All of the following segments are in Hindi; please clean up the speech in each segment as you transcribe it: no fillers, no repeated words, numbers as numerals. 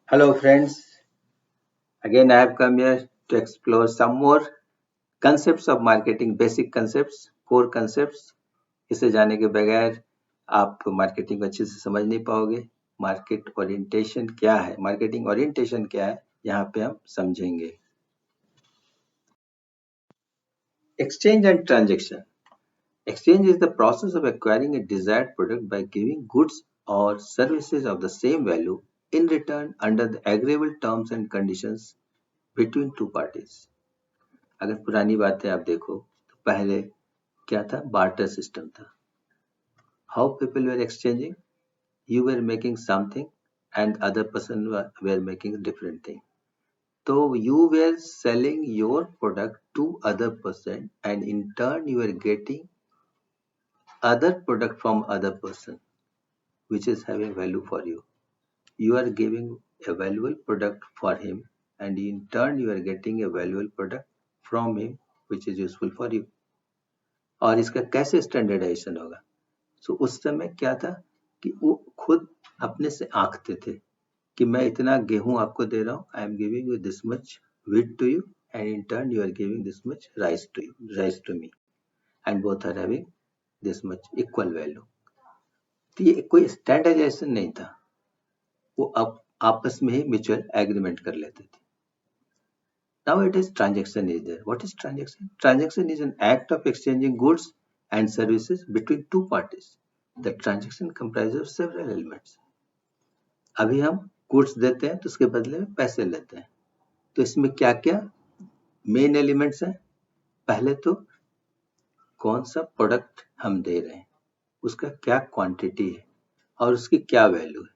Hello, friends. Again, I have come here to explore some more concepts of marketing, basic concepts, core concepts. इसे जाने के बगैर आप मार्केटिंग को अच्छे से समझ नहीं पाओगे। मार्केट ओरिएंटेशन क्या है, मार्केटिंग ओरिएंटेशन क्या है, यहाँ पे हम समझेंगे। Exchange and transaction. Exchange is the process of acquiring a desired product by giving goods or services of the same value in return under the agreeable terms and conditions between two parties. अगर पुरानी बातें आप देखो तो पहले क्या था, बार्टर सिस्टम था. How people were exchanging, you were making something and other person were making different thing. तो you were selling your product to other person and in turn you are getting other product from other person which is having value for you. You are giving a valuable product for him and in turn you are getting a valuable product from him which is useful for you. और इसका कैसे स्टैंडर्डाइजेशन होगा? सो उस समय क्या था कि वो खुद अपने से आंकते थे कि मैं इतना गेहूं आपको दे रहा हूं, I am giving you this much wheat to you and in turn you are giving this much rice to me and both are having this much equal value. तो ये कोई स्टैंडर्डाइजेशन नहीं था, वो अब आपस में ही म्यूचुअल एग्रीमेंट कर लेते थे. Now it is transaction is there. What is transaction? Transaction is an act of exchanging goods and services between two parties. The transaction comprises of several elements. अभी हम goods देते हैं तो उसके बदले में पैसे लेते हैं. तो इसमें क्या क्या मेन एलिमेंट्स हैं? पहले तो कौन सा प्रोडक्ट हम दे रहे हैं, उसका क्या क्वांटिटी है और उसकी क्या वैल्यू है.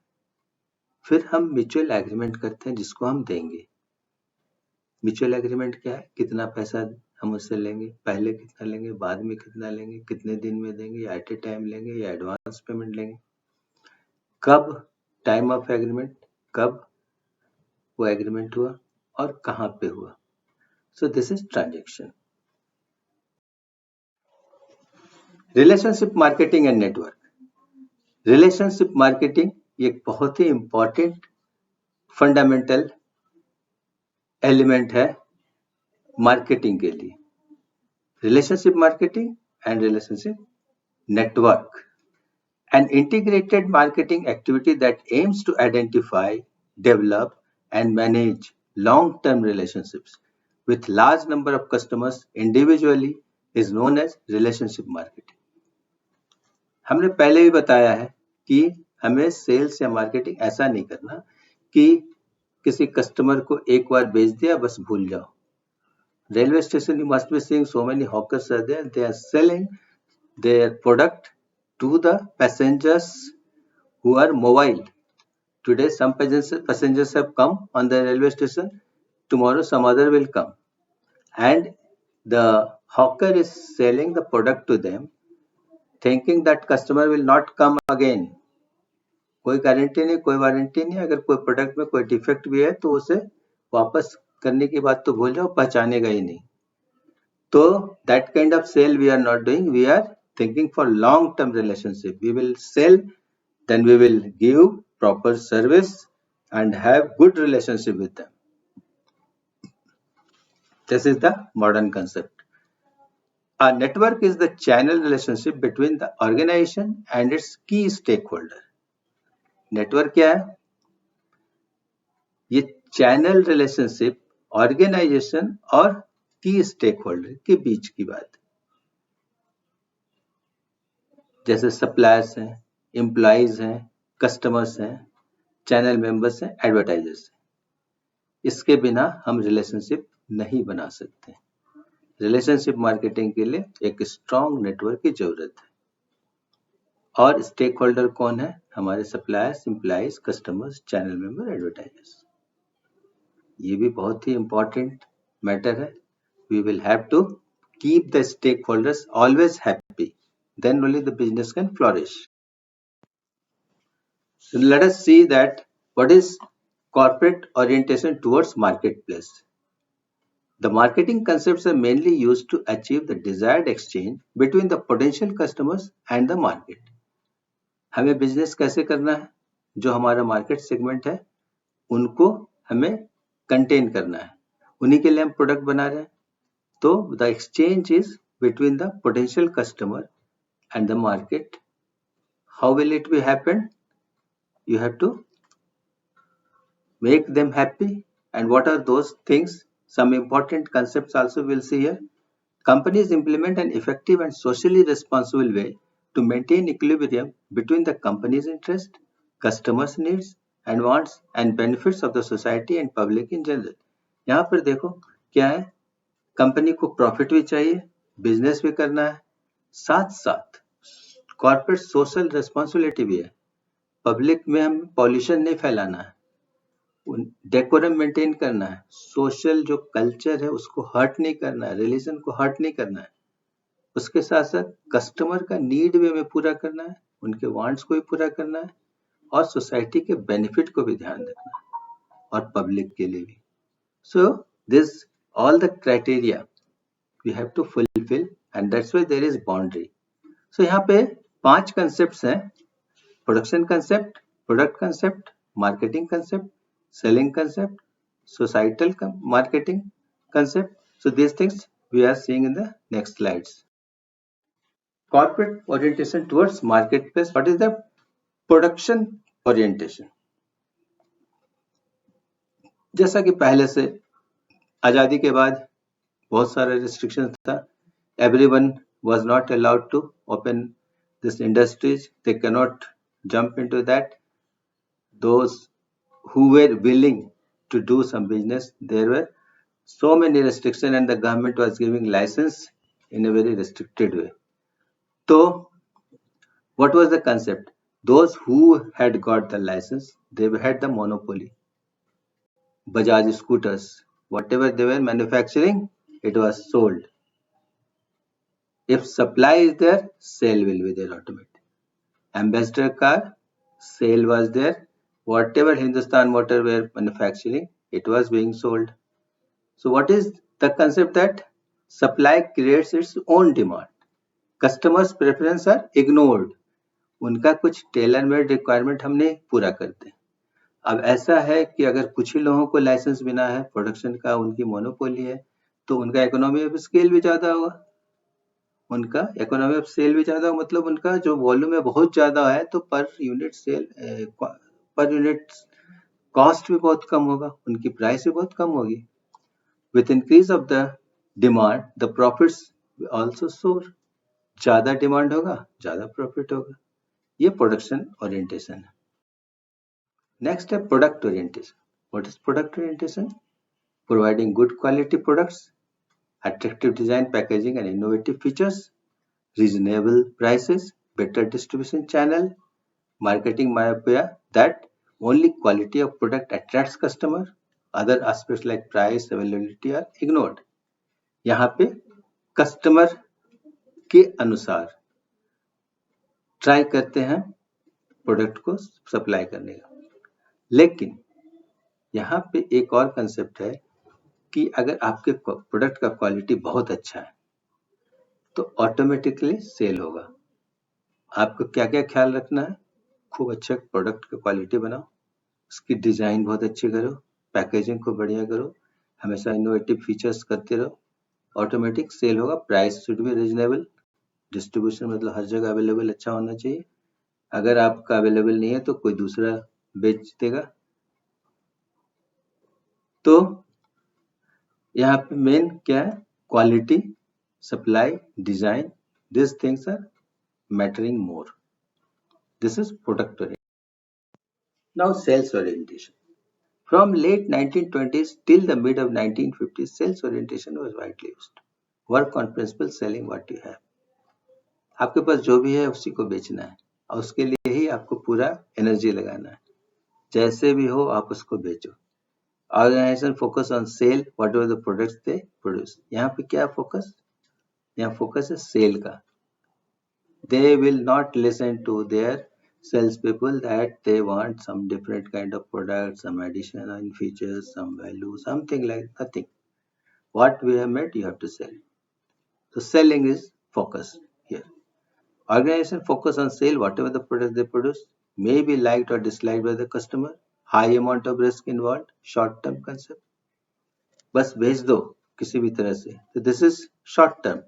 फिर हम म्यूचुअल एग्रीमेंट करते हैं जिसको हम देंगे. म्यूचुअल एग्रीमेंट क्या है? कितना पैसा हम उससे लेंगे, पहले कितना लेंगे, बाद में कितना लेंगे, कितने दिन में देंगे, या एट ए टाइम लेंगे या एडवांस पेमेंट लेंगे, कब टाइम ऑफ एग्रीमेंट, कब वो एग्रीमेंट हुआ और कहाँ पे हुआ. So this is transaction. Relationship marketing and network. Relationship marketing एक बहुत ही इंपॉर्टेंट फंडामेंटल एलिमेंट है मार्केटिंग के लिए. Relationship marketing and relationship network, an integrated marketing activity that aims to identify, develop and manage long-term relationships with large number of customers individually is known as relationship marketing. हमने पहले भी बताया है कि हमें सेल्स या मार्केटिंग ऐसा नहीं करना कि किसी कस्टमर को एक बार बेच दिया बस भूल जाओ. Railway station, you must be seeing so many hawkers are there, they are selling their product to the passengers who are mobile. Today some passengers have come on the railway station, tomorrow some other will come and the hawker is selling the product to them thinking that customer will not come again. कोई गारंटी नहीं, कोई वारंटी नहीं. अगर कोई प्रोडक्ट में कोई डिफेक्ट भी है तो उसे वापस करने की बात तो भूल जाओ, पहचानेगा ही नहीं. तो that kind of sale we are not doing. We are thinking for long term relationship. We will sell, then we will give proper service and have good relationship with them. This is the modern concept. A network is the channel relationship between the organization and its key stakeholder. Network क्या है? ये चैनल रिलेशनशिप ऑर्गेनाइजेशन और की स्टेकहोल्डर के बीच की बात. जैसे सप्लायर्स हैं, एम्प्लॉइज हैं, कस्टमर्स हैं, चैनल मेंबर्स हैं, एडवर्टाइजर्स हैं. इसके बिना हम रिलेशनशिप नहीं बना सकते. रिलेशनशिप मार्केटिंग के लिए एक स्ट्रॉन्ग नेटवर्क की जरूरत है. और स्टेक होल्डर कौन है? हमारे suppliers, employees, customers, channel member, advertisers. ये भी बहुत ही इंपॉर्टेंट मैटर है. We will have to keep the stakeholders always happy, then only the business can flourish. So let us see that what is corporate orientation towards marketplace. The marketing concepts are mainly used to achieve the desired exchange between the potential customers and the market. हमें बिजनेस कैसे करना है? जो हमारा मार्केट सेगमेंट है उनको हमें कंटेन करना है, उन्हीं के लिए हम प्रोडक्ट बना रहे हैं। तो the exchange is between the potential customer and the market. How will it be happen? You have to make them happy. And what are those things? Some important concepts also we'll see here. Companies implement an effective and socially responsible way to maintain equilibrium between the company's interest, customers' needs and wants, and benefits of the society and public in general. यहाँ पर देखो क्या है, कंपनी को प्रॉफिट भी चाहिए, बिजनेस भी करना है, साथ साथ कॉर्पोरेट सोशल रिस्पॉन्सिबिलिटी भी है। पब्लिक में हम पॉल्यूशन नहीं फैलाना है, डेकोरम मेंटेन करना है, सोशल जो कल्चर है उसको हर्ट नहीं करना है, रिलीजन को हर्ट नहीं करना है। उसके साथ साथ कस्टमर का नीड भी हमें पूरा करना है, उनके वांट्स को भी पूरा करना है और सोसाइटी के बेनिफिट को भी ध्यान रखना है और पब्लिक के लिए भी। So this all the criteria we have to fulfil and that's why there is boundary. So यहाँ पे 5 कंसेप्ट्स हैं: production concept, product concept, marketing concept, selling concept, societal marketing concept. So these things we are seeing in the next slides. Corporate orientation towards marketplace. What is the production orientation? जैसा कि पहले से आजादी के बाद बहुत सारे restrictions था, everyone was not allowed to open this industries, they cannot jump into that. Those who were willing to do some business, there were so many restrictions and the government was giving license in a very restricted way. So what was the concept? Those who had got the license, they had the monopoly. Bajaj scooters, whatever they were manufacturing, it was sold. If supply is there, sale will be there automatically. Ambassador car, sale was there. Whatever Hindustan Motor were manufacturing, it was being sold. So what is the concept? That supply creates its own demand. Customers' preference are ignored. उनका कुछ टेलर मेड रिक्वायरमेंट हम नहीं पूरा करते। अब ऐसा है कि अगर कुछ ही लोगों को लाइसेंस बिना है, प्रोडक्शन का उनकी मोनोपोली है, तो उनका इकोनॉमी ऑफ स्केल भी ज्यादा होगा, उनका इकोनॉमी ऑफ सेल भी ज्यादा, मतलब उनका जो वॉल्यूम है बहुत ज्यादा है, तो per unit sale, per unit cost भी बहुत कम होगा, उनकी प्राइस भी बहुत कम होगी। With increase of the demand, the profits also soar. ज्यादा डिमांड होगा, ज्यादा प्रॉफिट होगा। ये प्रोडक्शन ओरिएंटेशन है। नेक्स्ट है product orientation. What is product orientation? Providing good quality products, attractive design, packaging and innovative features, reasonable prices, better distribution channel, marketing myopia that only quality of product attracts customer, other aspects like price, availability are ignored. यहाँ पे कस्टमर के अनुसार ट्राई करते हैं प्रोडक्ट को सप्लाई करने का, लेकिन यहाँ पे एक और कंसेप्ट है कि अगर आपके प्रोडक्ट का क्वालिटी बहुत अच्छा है तो ऑटोमेटिकली सेल होगा। आपको क्या क्या ख्याल रखना है? खूब अच्छा प्रोडक्ट की क्वालिटी बनाओ, उसकी डिजाइन बहुत अच्छी करो, पैकेजिंग को बढ़िया करो, हमेशा इनोवेटिव फीचर्स करते रहो, ऑटोमेटिक सेल होगा। Price should be reasonable, distribution मतलब हर जगह अवेलेबल अच्छा होना चाहिए। अगर आपका अवेलेबल नहीं है तो कोई दूसरा बेच देगा। तो यहाँ पे मेन क्या है? Quality, supply, design, this things are mattering more. This is product orientation. Now sales orientation. From late 1920s till the mid of 1950s, sales orientation was widely used. Work on principle, selling what you have. आपके पास जो भी है उसी को बेचना है और उसके लिए ही आपको पूरा एनर्जी लगाना है। जैसे भी हो आप उसको बेचो। Organization focus on sale, whatever the products they produce. यहाँ पे क्या फोकस? यहाँ फोकस है सेल का। They will not listen to their salespeople that they want some different kind of product, some additional features, some value, something like nothing. What we have made, you have to sell. So selling is focus here. Organization focus on sale, whatever the product they produce may be liked or disliked by the customer. high amount of risk involved, short term concept. बस भेज दो किसी भी तरह से. So this is short term.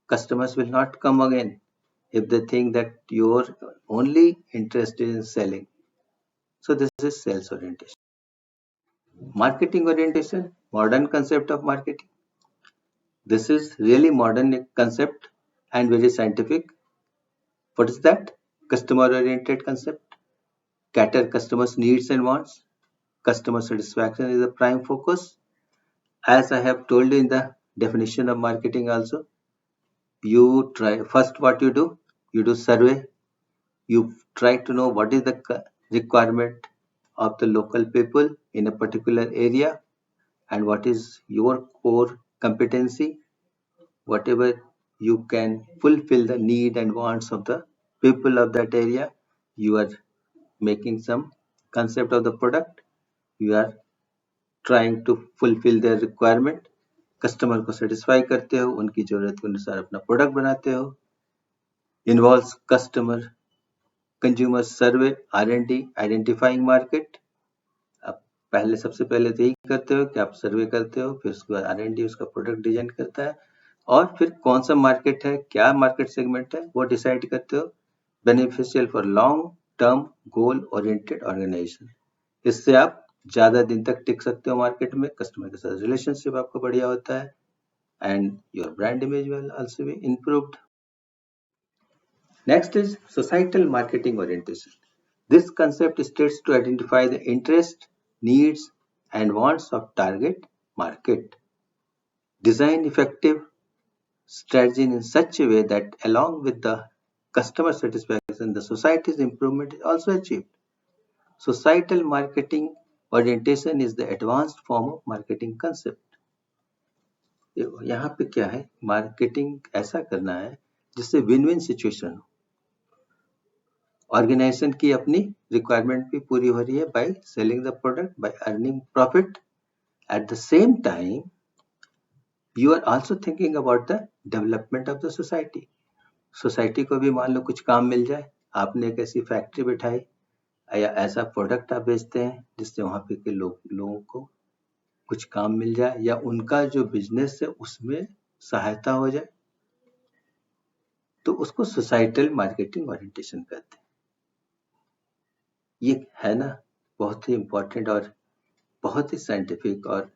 Customers will not come again if they think that you're only interested in selling. So this is sales orientation. Marketing orientation, modern concept of marketing. This is really modern concept and very scientific. What is that? Customer oriented concept. Cater customers' needs and wants. Customer satisfaction is the prime focus. As I have told you in the definition of marketing also, you try first what you do survey. You try to know what is the requirement of the local people in a particular area and what is your core competency, whatever you can fulfill the need and wants of the people of that area. You are making some concept of the product, you are trying to fulfill their requirement, customer को सेटिस्फाई करते हो, उनकी जरूरत के अनुसार अपना प्रोडक्ट बनाते हो. इन्वॉल्व्स कस्टमर कंज्यूमर सर्वे, R&D, आइडेंटिफाइंग मार्केट. आप पहले सबसे पहले तो यही करते हो कि आप सर्वे करते हो, फिर उसके बाद R&D उसका प्रोडक्ट डिजाइन करता है और फिर कौन सा मार्केट है, क्या मार्केट सेगमेंट है, वो डिसाइड करते हो. Beneficial for long term goal oriented organization. इससे आप ज्यादा दिन तक टिक सकते हो मार्केट में, कस्टमर के साथ रिलेशनशिप आपका बढ़िया होता है and your brand image will also be improved. Next is societal marketing orientation. This concept states to identify the interest, needs and wants of target market. Design effective strategy in such a way that along with the customer satisfaction, the society's improvement is also achieved. Societal marketing orientation is the advanced form of marketing concept. यहाँ पे क्या है, मार्केटिंग ऐसा करना है जिससे विन विन सिचुएशन हो. ऑर्गेनाइजेशन की अपनी रिक्वायरमेंट भी पूरी हो रही है by selling the product, by earning profit. At the same time you are also thinking about the development of the society. Society को भी मान लो कुछ काम मिल जाए, आपने एक ऐसी फैक्ट्री बिठाई या ऐसा प्रोडक्ट आप बेचते हैं जिससे वहां पे के लोगों को कुछ काम मिल जाए या उनका जो बिजनेस है उसमें सहायता हो जाए, तो उसको सोसाइटल मार्केटिंग ओरिएंटेशन कहते हैं. ये है ना बहुत ही इंपॉर्टेंट और बहुत ही साइंटिफिक और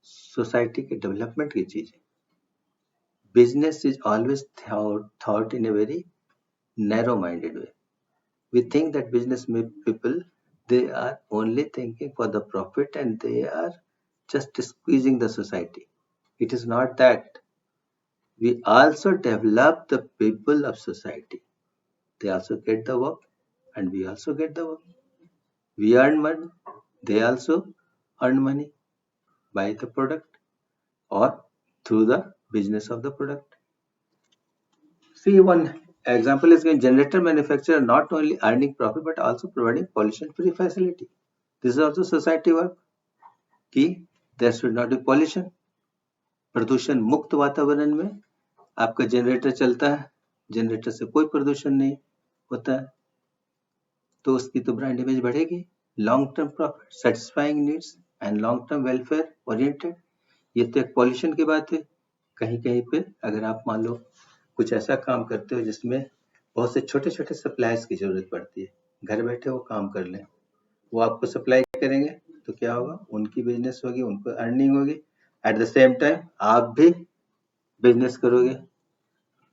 सोसाइटी के डेवलपमेंट की चीज है. Business is always thought in a very narrow minded way. We think that business में people they are only thinking for the profit and they are just squeezing the society. It is not that. We also develop the people of society. They also get the work and we also get the work. We earn money, they also earn money by the product or through the business of the product. See, one example is when generator manufacturer not only earning profit but also providing pollution free facility. This is also society work कि there should not be pollution. प्रदूषण मुक्त वातावरण में आपका जनरेटर चलता है, जनरेटर से कोई प्रदूषण नहीं होता है, तो उसकी तो ब्रांड इमेज बढ़ेगी. Long term profit, satisfying needs and long term welfare oriented. ये तो एक पॉल्यूशन की बात है. कहीं कहीं पे अगर आप मान लो कुछ ऐसा काम करते हो जिसमें बहुत से छोटे छोटे सप्लायर्स की जरूरत पड़ती है, घर बैठे वो काम कर लें, वो आपको सप्लाई करेंगे तो क्या होगा, उनकी बिजनेस होगी, उनको अर्निंग होगी, एट द सेम टाइम आप भी बिजनेस करोगे,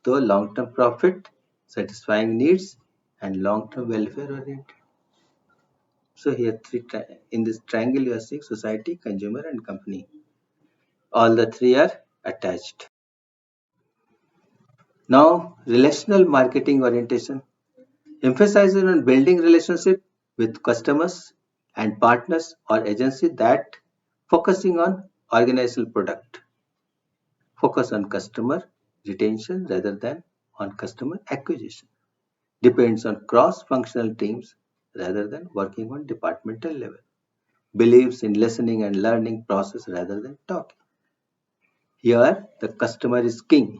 तो long term profit, satisfying needs and long term welfare oriented. So here in this triangle you are seeing society, consumer and company. All the three are attached. Now relational marketing orientation emphasizes on building relationship with customers and partners or agency that focusing on organizational product. Focus on customer retention rather than on customer acquisition. Depends on cross-functional teams rather than working on departmental level. Believes in listening and learning process rather than talking. Here, the customer is king.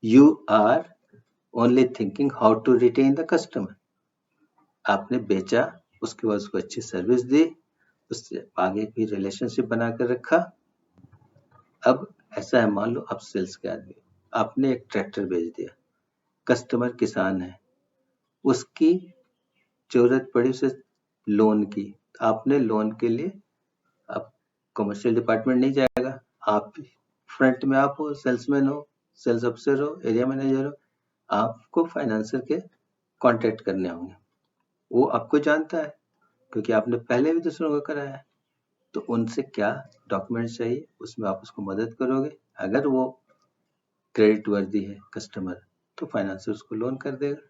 You are only thinking how to retain the customer. आपने बेचा उसके बाद उसको अच्छी सर्विस दी, उससे आगे भी रिलेशनशिप बनाकर रखा। अब ऐसा है, मान लो आप सेल्स के आदमी, आपने एक ट्रैक्टर बेच दिया, कस्टमर किसान है, उसकी जरूरत पड़ी उसे लोन की, आपने लोन के लिए, आप कमर्शियल डिपार्टमेंट नहीं जाएगा, आप फ्रंट में आप हो, सेल्समैन हो, सेल्स अफसर हो, एरिया मैनेजर हो, आपको फाइनेंसर के कांटेक्ट करने होंगे। वो आपको जानता है क्योंकि आपने पहले भी दूसरों को कराया है। तो उनसे क्या डॉक्यूमेंट्स चाहिए, उसमें आप उसको मदद करोगे। अगर वो क्रेडिट वर्दी है कस्टमर, तो फाइनेंसर उसको लोन कर देगा।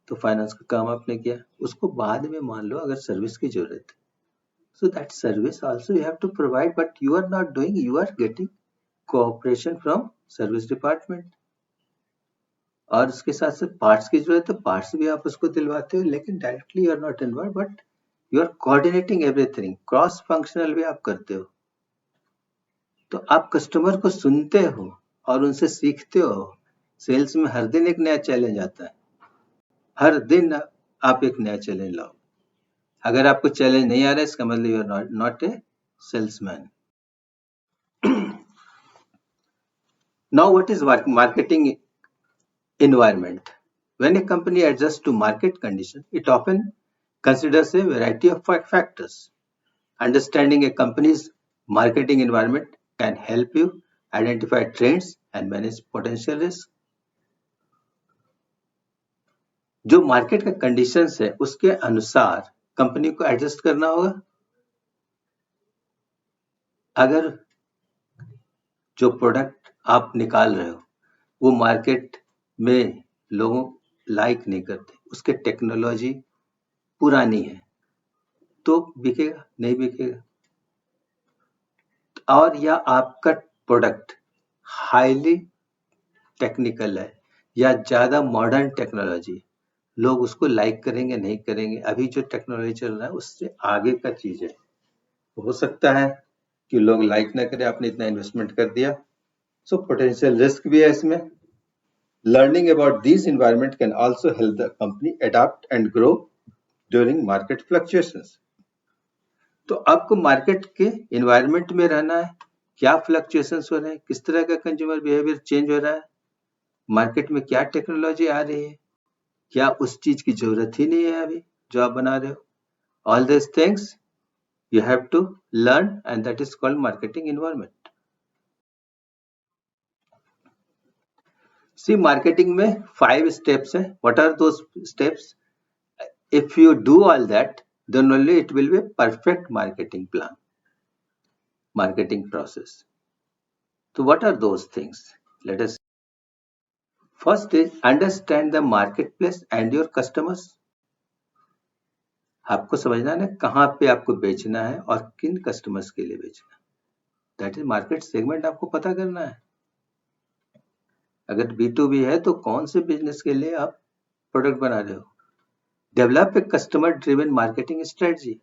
तो फाइनेंस का काम आपने किया। उसको बाद में मान लो अगर सर्विस की जरूरत है, so that service also you have to provide, but you are not doing, you are getting cooperation from service department। और उसके साथ साथ पार्ट्स की जरूरत है, पार्ट्स भी आप उसको दिलवाते हो, लेकिन directly you are not involve, but you are coordinating everything, cross functional भी आप करते हो। तो आप कस्टमर को सुनते हो और उनसे सीखते हो। सेल्स में हर दिन एक नया चैलेंज आता है, हर दिन आप एक नया चैलेंज लाओ। अगर आपको चैलेंज नहीं आ रहा है, इसका मतलब you are not a salesman. Now, what is marketing environment? When a company adjusts to market conditions, it often considers a variety of factors. Understanding a company's marketing environment can help you identify trends and manage potential risk. जो मार्केट का कंडीशंस है उसके अनुसार कंपनी को एडजस्ट करना होगा। अगर जो प्रोडक्ट आप निकाल रहे हो वो मार्केट में लोगों लाइक नहीं करते, उसके टेक्नोलॉजी पुरानी है, तो बिकेगा नहीं बिकेगा। और या आपका प्रोडक्ट हाईली टेक्निकल है या ज्यादा मॉडर्न टेक्नोलॉजी, लोग उसको लाइक करेंगे नहीं करेंगे। अभी जो टेक्नोलॉजी चल रहा है उससे आगे का चीज है। हो सकता है कि लोग लाइक ना करें, आपने इतना इन्वेस्टमेंट कर दिया। सो पोटेंशियल रिस्क भी है इसमें। Learning about this environment can also help the company adopt and grow during market fluctuations. तो आपको मार्केट के एनवायरनमेंट में रहना है, क्या फ्लक्चुएशंस हो रहे हैं, किस तरह का कंज्यूमर बिहेवियर चेंज हो रहा है, मार्केट में क्या टेक्नोलॉजी आ रही है, क्या उस चीज की जरूरत ही नहीं है अभी जो आप बना रहे हो। All this things you have to learn, and that is called marketing environment. See, marketing में 5 steps है. What are those steps? If you do all that, then only it will be a perfect marketing plan, marketing process. So what are those things? Let us first is understand the marketplace and your customers. आपको समझना है कहाँ पे आपको बेचना है और किन कस्टमर्स के लिए बेचना है। दैट इज मार्केट सेगमेंट आपको पता करना है। अगर B2B है तो कौन से बिजनेस के लिए आप प्रोडक्ट बना रहे हो। Develop a customer driven marketing strategy.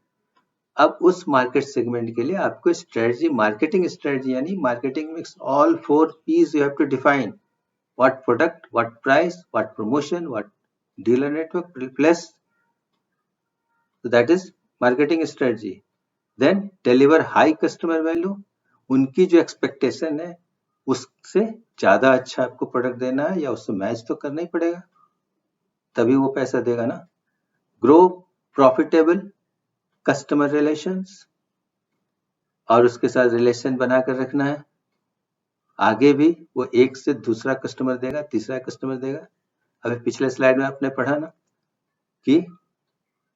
अब उस मार्केट सेगमेंट के लिए आपको स्ट्रेटजी, मार्केटिंग स्ट्रेटजी यानी marketing mix, all 4 P's you have to define. What product, what price, what promotion, what dealer network plus, so that is marketing strategy. Then deliver high customer value. उनकी जो एक्सपेक्टेशन है उससे ज्यादा अच्छा आपको प्रोडक्ट देना है या उससे मैच तो करना ही पड़ेगा, तभी वो पैसा देगा ना। ग्रो प्रॉफिटेबल कस्टमर रिलेशंस, और उसके साथ रिलेशन बनाकर रखना है। आगे भी वो एक से दूसरा कस्टमर देगा, तीसरा कस्टमर देगा। अभी पिछले स्लाइड में आपने पढ़ा ना कि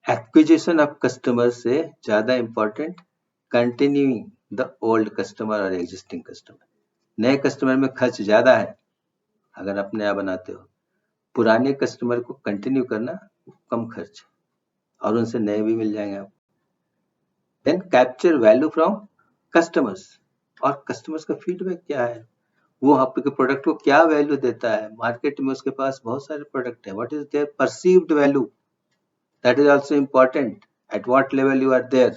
एक्विजिशन ऑफ कस्टमर से ज्यादा important continuing the old customer और एग्जिस्टिंग कस्टमर। नए कस्टमर में खर्च ज्यादा है अगर आप नया बनाते हो, पुराने कस्टमर को कंटिन्यू करना कम खर्च और उनसे नए भी मिल जाएंगे आप। Then capture value from customers, और कस्टमर्स का फीडबैक क्या है, वो आपके प्रोडक्ट को क्या वैल्यू देता है। मार्केट में उसके पास बहुत सारे प्रोडक्ट है, what is their perceived value, that is also important, at what level you are there.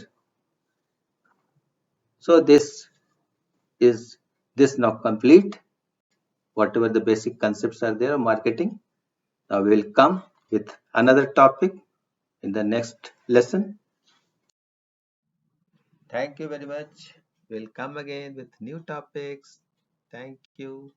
So this now complete, whatever the basic concepts are there of marketing. Now we will come with another topic in the next lesson. Thank you very much. We'll come again with new topics. Thank you.